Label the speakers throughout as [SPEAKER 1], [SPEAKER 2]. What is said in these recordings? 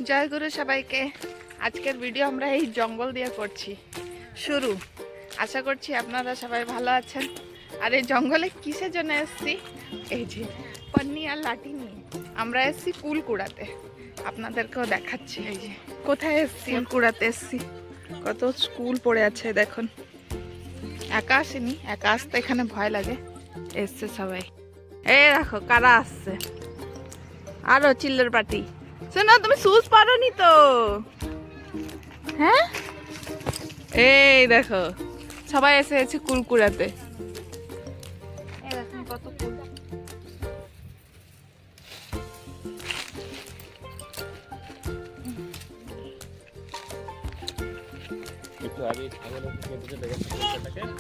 [SPEAKER 1] জয় গুরু সবাইকে। আজকের ভিডিও আমরা এই জঙ্গল দিয়ে করছি শুরু। আশা করছি আপনারা সবাই ভালো আছেন। আর এই জঙ্গলে কিসের জন্য এসেছি, এই যে পন্নি আর লাঠি নিয়ে আমরা এসেছি কুল কুড়াতে। আপনাদেরকেও দেখাচ্ছি এই যে কোথায় এসেছি, কুল কুড়াতে এসেছি। কত স্কুল পড়ে আছে দেখুন। একা আসেনি, একা আসতে এখানে ভয় লাগে। এসছে সবাই, এই দেখো কারা আসছে। আরো চিল্লার পার্টি। শোনো, তুমি শুজ পারোনি তো? হ্যাঁ, এই দেখো সবাই এসেছে কুলকুড়াতে। এই দেখুন কত কুল।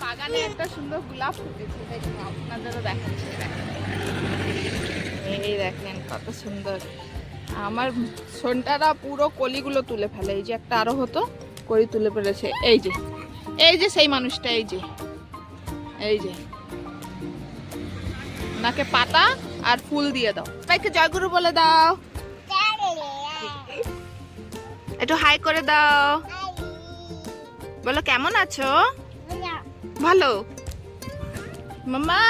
[SPEAKER 1] বাগানে একটা সুন্দর গোলাপ ফুটেছে, দেখুন আপনাদেরও দেখাচ্ছি। এই দেখেন কত সুন্দর। আমার সোনটারা পুরো কলিগুলো তুলে ফেলে। এই যে একটা আরো হতো, কলি তুলে ফেলেছে। এই যে এই যে সেই মানুষটা, এই যে এই যে ওনাকে পাতা আর ফুল দিয়ে দাও। তাইকে জয়গুরু বলে দাও, একটু হাই করে দাও। বলো কেমন আছো? ভালো। মামা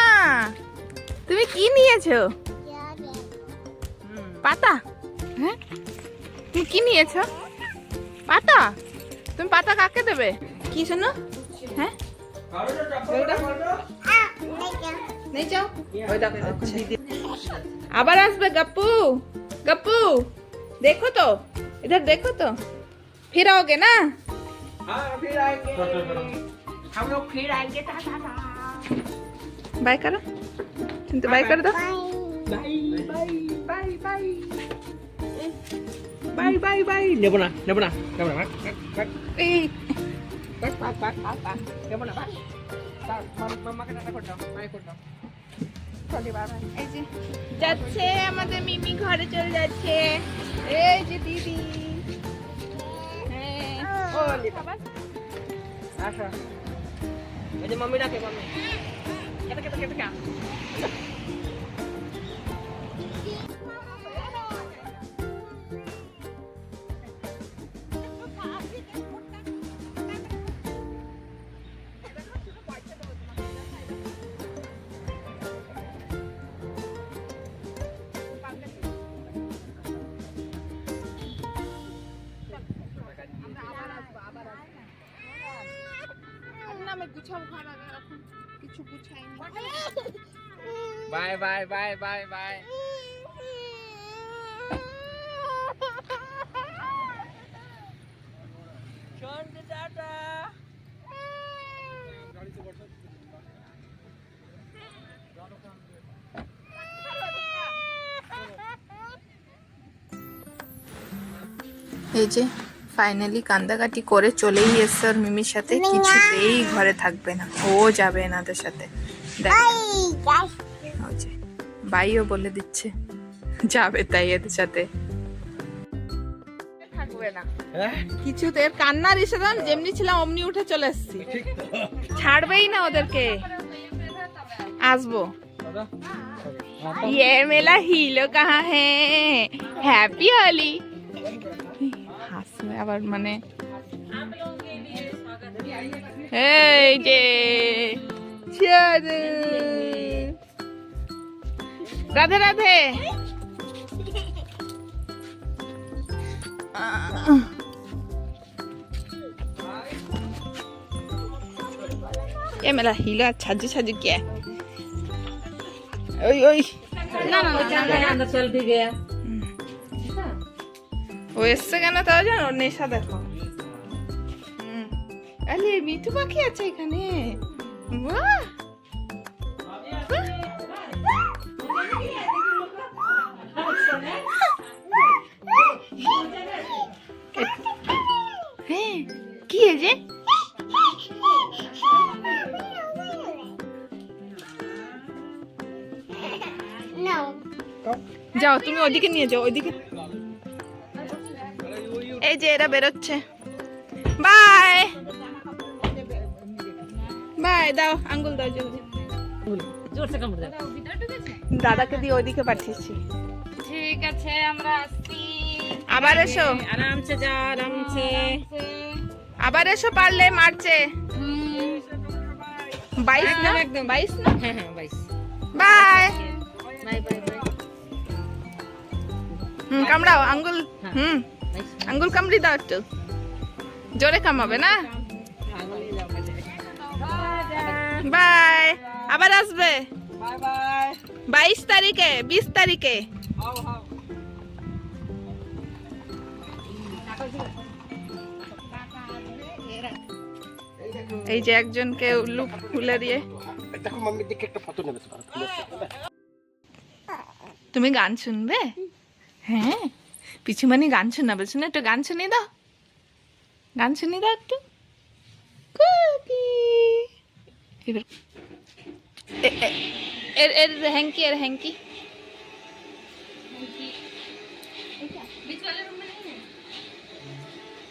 [SPEAKER 1] তুমি কি নিয়েছো? পাতা। হ্যাঁ, তুমি কি নিয়েছো? পাতা। তুমি পাতা কাকে দেবে? কি শোনো? হ্যাঁ, नहीं जाओ। আবার আসবে गप्पू। गप्पू देखो तो, इधर देखो तो। फिर आओगे ना?
[SPEAKER 2] हाँ फिर आएंगे, हम लोग फिर आएंगे।
[SPEAKER 1] बाय करो, चिंतु बाय कर दो।
[SPEAKER 2] Bye bye bye bye bye bye bye. नेबो ना नेबो ना नेबो ना बाय
[SPEAKER 1] ए
[SPEAKER 2] बाय बाय बाय बाय नेबो ना बाय। মাম্মা কে টাটা করে দাও, বাই করে দাও।
[SPEAKER 1] এই যে যাচ্ছে আমাদের মিমি, ঘরে চলে যাচ্ছে। এই যে দিদি, হ্যাঁ ওলি বাবা।
[SPEAKER 2] আসো, এই যে মাম্মি ডাকে, মাম্মি কেটে কেটে কেটে কা। Bye bye bye bye bye. Tata.
[SPEAKER 1] এই যে ফাইনালি কান্দাকাটি করে চলেই এসছে ওর মিমির সাথে। কিছুতেই ঘরে থাকবে না, ও যাবে এনাদের সাথে। বাইও বলে দিচ্ছে যাবে, তাই এদের সাথে থাকবে না কিছুতে। এর কান্নার ইশারা যেমনি ছিলাম অমনি উঠে চলে এসছি। ছাড়বেই না ওদেরকে। আসবো। ये मेला हीलो कहाँ है? हैप्पी होली। হাসবে আবার, মানে এই যে রাধে রাধে। ये मेरा हीला छाजू छाजू क्या है? ओई ओई ना ना ना
[SPEAKER 2] अंदर चल भी गया।
[SPEAKER 1] ও এসছে কেন তাও জানো? নেশা দেখো। আরে মিঠু পাখি আছে এখানে। বাহ, হ্যাঁ কি হয়েছে? যাও তুমি ওদিকে নিয়ে যাও, ওইদিকে। এই যে এরা বেরোচ্ছে। বাই বাই দাও, আঙ্গুল দাও জলদি।
[SPEAKER 2] জোর সে কামড় দাও।
[SPEAKER 1] দাদাকে দিয়ে ওইদিকে পাঠিয়েছি।
[SPEAKER 3] ঠিক আছে, আমরা আসছি।
[SPEAKER 1] আবার এসো,
[SPEAKER 2] आराम से जा, आराम से।
[SPEAKER 1] আবার এসো পারলে মারছে। 22 না,
[SPEAKER 2] एकदम।
[SPEAKER 1] 22 না।
[SPEAKER 2] हाँ हाँ 22।
[SPEAKER 1] বাই।
[SPEAKER 2] Bye bye bye.
[SPEAKER 1] কামড়াও আঙ্গুল। হুম,
[SPEAKER 2] 22।
[SPEAKER 1] আঙ্গুল কামড়ি দাও একটু, জোরে কামাবে না। বাই, আবার আসবে
[SPEAKER 2] बाय बाय।
[SPEAKER 1] 22 তারিখে, 20 তারিখে।
[SPEAKER 2] आओ आओ।
[SPEAKER 1] এই যে একজনকে উল্লু ফুলে দিয়ে।
[SPEAKER 3] দেখো মাম্মি দিকে একটা ফটো নেবে তোমার।
[SPEAKER 1] তুমি গান শুনবে? হ্যাঁ, পিছুমানি গান শোনাবে। শুনে একটু গান শুনিয়ে দাও, গান শুনিয়ে দাও একটু। কুকি এবার এর এর হ্যাঙ্কি, এর হ্যাঙ্কি।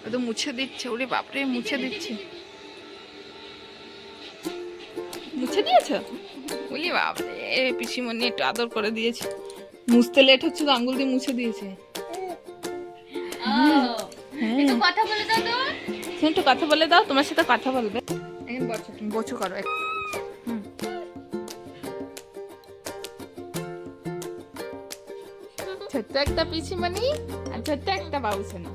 [SPEAKER 1] ও তো মুছে দিচ্ছে, ওরে বাপরে মুছে দিচ্ছে। মুছে দিয়েছো? বলি বাপরে, পিসিমণি একটু আদর করে দিয়েছে। মুছতে লেট হচ্ছে তো আঙ্গুল দিয়ে মুছে দিয়েছে।
[SPEAKER 4] একটু কথা বলে দাও তো।
[SPEAKER 1] তুমি একটু কথা বলে দাও, তোমার সাথে কথা বলবে। এখন বসো, তুমি বসো করো। হুম। ছোট্ট একটা পিসিমণি আর ছোট্ট একটা বাবুসোনা।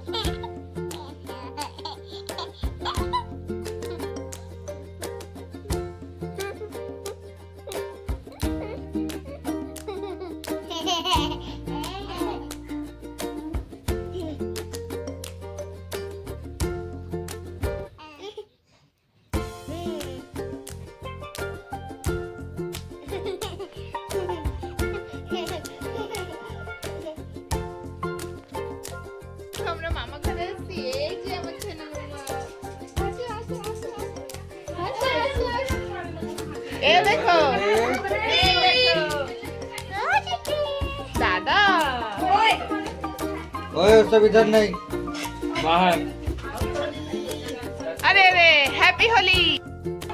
[SPEAKER 1] আমরা মামা ঘরে এসেছি। এই যে আমার ছেলে মামা। আসো, আসো, আসো, আসো। আসো, আসো, আসো। এ দেখো, এই দেখো। দাদা
[SPEAKER 5] ओए सब इधर नहीं बाहर
[SPEAKER 1] अरे अरे हैप्पी होली।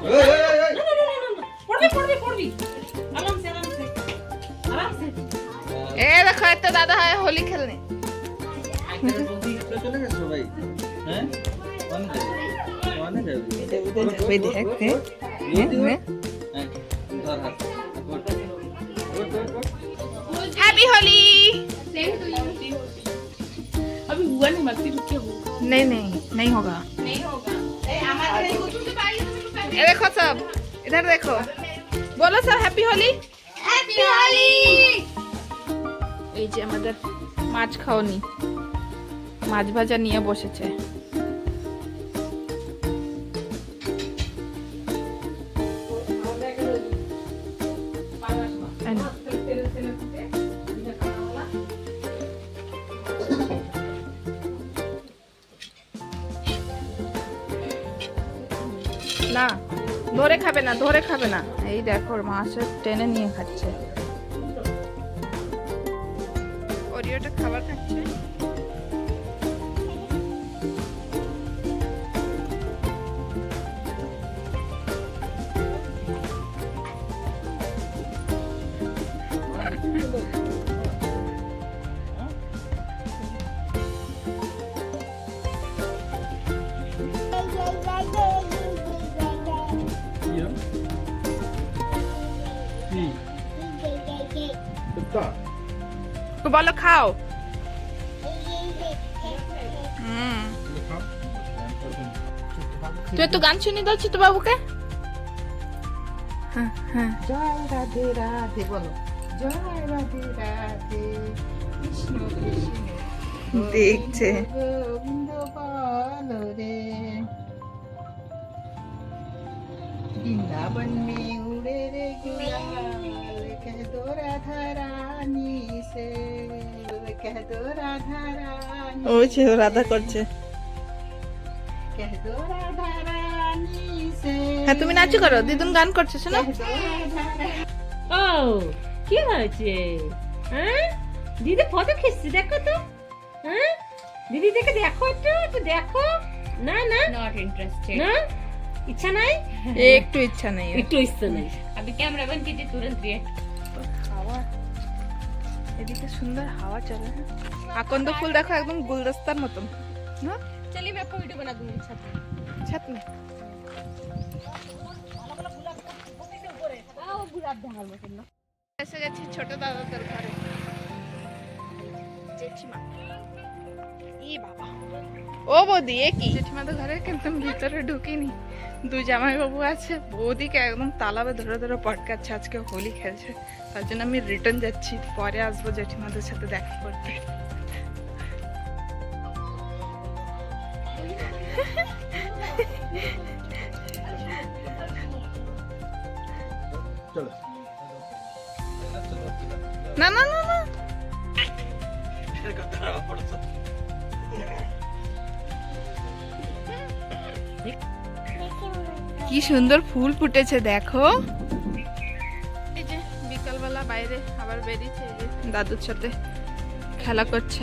[SPEAKER 5] ओए ओए ओए
[SPEAKER 2] पड़बी पड़बी पड़बी। आराम से आराम से। आराम से।
[SPEAKER 1] ए देखो ये तो दादा है होली खेलने।
[SPEAKER 5] तो चले गए सो भाई हैं कौन जाएगी
[SPEAKER 1] वे देखते
[SPEAKER 5] उधर हाथ
[SPEAKER 1] हैप्पी होली।
[SPEAKER 2] अभी हुआ नहीं, मस्ती रुके हो।
[SPEAKER 1] नहीं नहीं नहीं होगा। ये देखो सब, इधर देखो, बोलो सब हैप्पी होली।
[SPEAKER 4] হ্যাপি হোলি।
[SPEAKER 1] এই যে আমাদের মাছ খাওনি, মাছ ভাজা নিয়ে বসেছে। এই নাও। না ধরে খাবে না, ধরে খাবে না। এই দেখো মাছের টেনে নিয়ে খাচ্ছে। ওরিওটা খাবার খাচ্ছে। তো বলো খাও। তুই একটু গান শুনিয়ে দাও ছোট বাবুকে। হ্যাঁ হ্যাঁ। জয় রাধে রাধে বলো, জয় রাধে রাধে কৃষ্ণ কৃষ্ণ। দেখছে গোবিন্দ বলো রে, वृंदावन में उड़े रे गुलाल, कह दो राधा रानी से, कह दो राधा रानी। ওই যে রাধা করছে। कह दो राधा रानी से। হ্যাঁ তুমি নাচো করো, দিদুন গান করছে শোনো।
[SPEAKER 2] ও কি হয়েছে? হ্যাঁ দিদি ফটো খিচছে, দেখো তো। হ্যাঁ দিদি দেখে দেখো, একটু একটু দেখো। না না
[SPEAKER 4] নট ইন্টারেস্টেড।
[SPEAKER 2] না ইচ্ছা নাই,
[SPEAKER 1] একটু ইচ্ছা নেই।
[SPEAKER 2] একটু ইচ্ছা নাই।
[SPEAKER 4] अभी कैमरा बंद कीजिए तुरंत रिएक्ट।
[SPEAKER 1] এদিকে সুন্দর হাওয়া চলে। আকন্দ ফুল দেখো একদম গুলদস্তার মতন না।
[SPEAKER 4] चलिए मैं आपको वीडियो बना दूंगी छत पे।
[SPEAKER 1] ছাত মে
[SPEAKER 4] आओ गुलाब ढाल मत ना।
[SPEAKER 1] এসে গেছি ছোট দাদাদের ঘরে। জেঠিমা ই বাবা ও বৌদি এ কি? জেঠিমাদের ঘরে কিন্তু ভিতরে ঢুকিনি। দুই জামাই বাবু আছে, বৌদিকে একদম তালাবে ধরে ধরে পটকাচ্ছে, আজকে হোলি খেলছে। তার জন্য আমি রিটার্ন যাচ্ছি, পরে আসবো জেঠিমাদের সাথে দেখা করতে।
[SPEAKER 3] চলো
[SPEAKER 1] না না না না কি সুন্দর ফুল ফুটেছে দেখো। এই যে বিকালবেলা বাইরে আবার বেরিয়েছে, এই যে দাদুর সাথে খেলা করছে।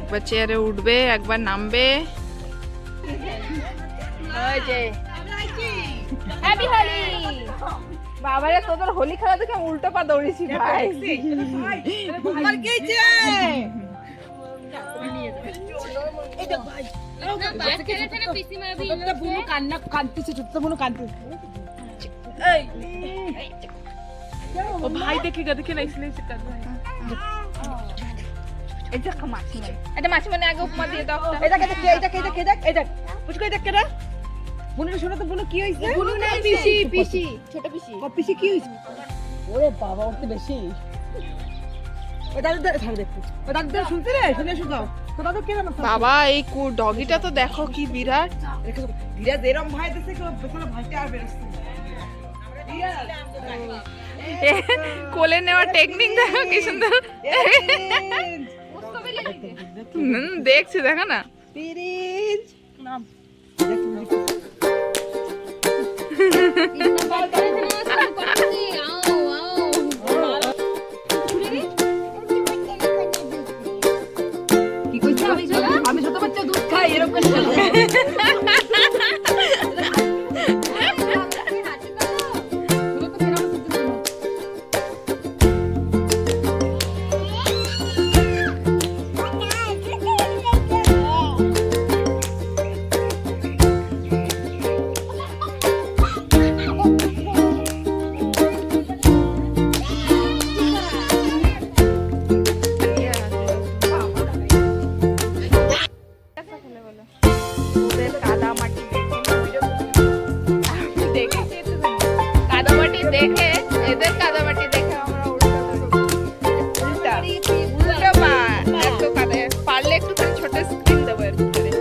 [SPEAKER 1] একবার চেয়ারে উঠবে, একবার নামবে। ওই যে হ্যাপি হোলি। বাবারে তোদের হোলি খেলা দেখে আমি উল্টো পা দৌড়েছি ভাই। আমার কি
[SPEAKER 4] बात कर रहे थे ना पीसी में अभी
[SPEAKER 2] বুনু কান্না কাঁদতেছে, ছোট্ট বুনু কাঁদতেছে।
[SPEAKER 1] ও ভাই দেখেगा, দেখে না इसलिए से कर रहा है। এই দেখো মাছি মানে, এটা মাছি মানে আগে উপমা দিয়ে দাও।
[SPEAKER 2] এটা কে দেখ, এটা কে দেখ, এটা এটা পুচকু এটা কেডা? বুনুর শোনো তো, বুনু কি হইছে?
[SPEAKER 1] বুনু না পিসি, পিসি ছোট পিসি।
[SPEAKER 2] পিসি কি হইছে? ওরে বাবা, ওর তো বেশি। ও দাদু ছাড় দেখো, ও দাদু শুনতে রে, শুনে শুধাও। তো দাদু কে জানো?
[SPEAKER 1] বাবা এই ডগিটা তো দেখো কি বিরাট।
[SPEAKER 2] ধীরে এরম ভাই দিছে কি পেছনে ভাইতে আর বেরোচ্ছে।
[SPEAKER 1] কোলে নেওয়ার টেকনিক দেখো কি সুন্দর। দেখছি দেখো না।
[SPEAKER 2] পিরিজ নাম
[SPEAKER 4] बात कर रहे थे ना सब कौन सी आओ आओ
[SPEAKER 2] কি কইছো? আমি ছোট বাচ্চা দুধ খাই এরকম করে চলে।
[SPEAKER 1] ওদের কাদামাটি দেখে কাদামাটি দেখে এদের কাদামাটি দেখে আমরা উল্টা পা এত কাদা। পারলে একটু ছোট স্ক্রিন দেবো এর ভিতরে।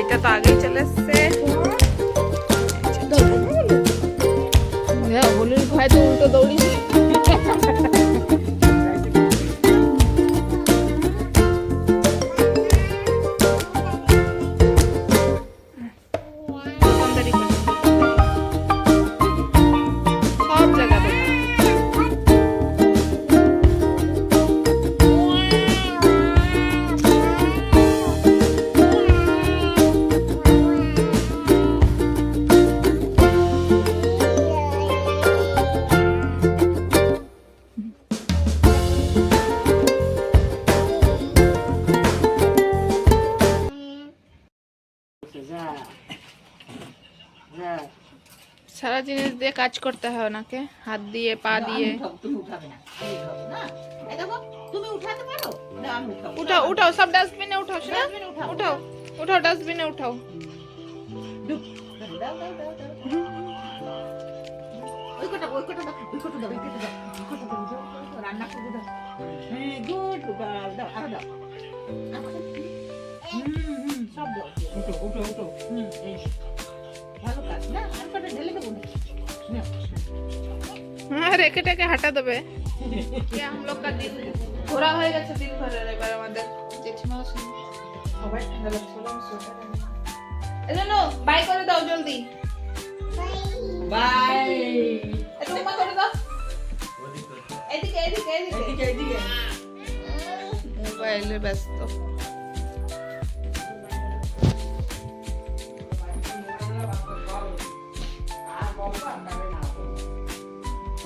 [SPEAKER 1] এটা তো আগেই চলে এসছে। হোলির ভয় তো উল্টো দৌড়িস। সব জায়গা সারা জিনিস দিয়ে কাজ করতে হয় ওনাকে, হাত দিয়ে পা দিয়ে। উঠাও উঠাও সব ডাস্টবিনে উঠাও, শোনা উঠাও উঠাও ডাস্টবিনে উঠাও।
[SPEAKER 2] ভালো কাজ না, আর কটা ঢেলে দেবো না।
[SPEAKER 1] हाँ রেখে টেকে হাঁটা দেবে ये हम लोग का दिन ঘোরা হয়ে গেছে দিন ভরের এবার আমাদের জেঠিমাও শুনে সবাই ঠান্ডা লাগছে বলে আমি সোয়েটার আনি এজন্য বাই করে দাও জলদি
[SPEAKER 5] বাই
[SPEAKER 1] একটু উম্মা করে দাও এদিকে এদিকে এদিকে
[SPEAKER 5] এদিকে এদিকে
[SPEAKER 1] মোবাইলে ব্যস্ত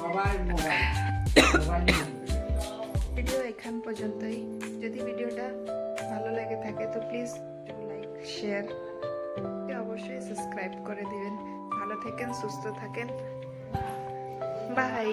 [SPEAKER 5] সবাই মোবাইল মোবাইল
[SPEAKER 1] ভিডিও এখান পর্যন্তই যদি ভিডিওটা ভালো লেগে থাকে তো প্লিজ লাইক শেয়ার অবশ্যই সাবস্ক্রাইব করে দিবেন ভালো থাকেন সুস্থ থাকেন বাই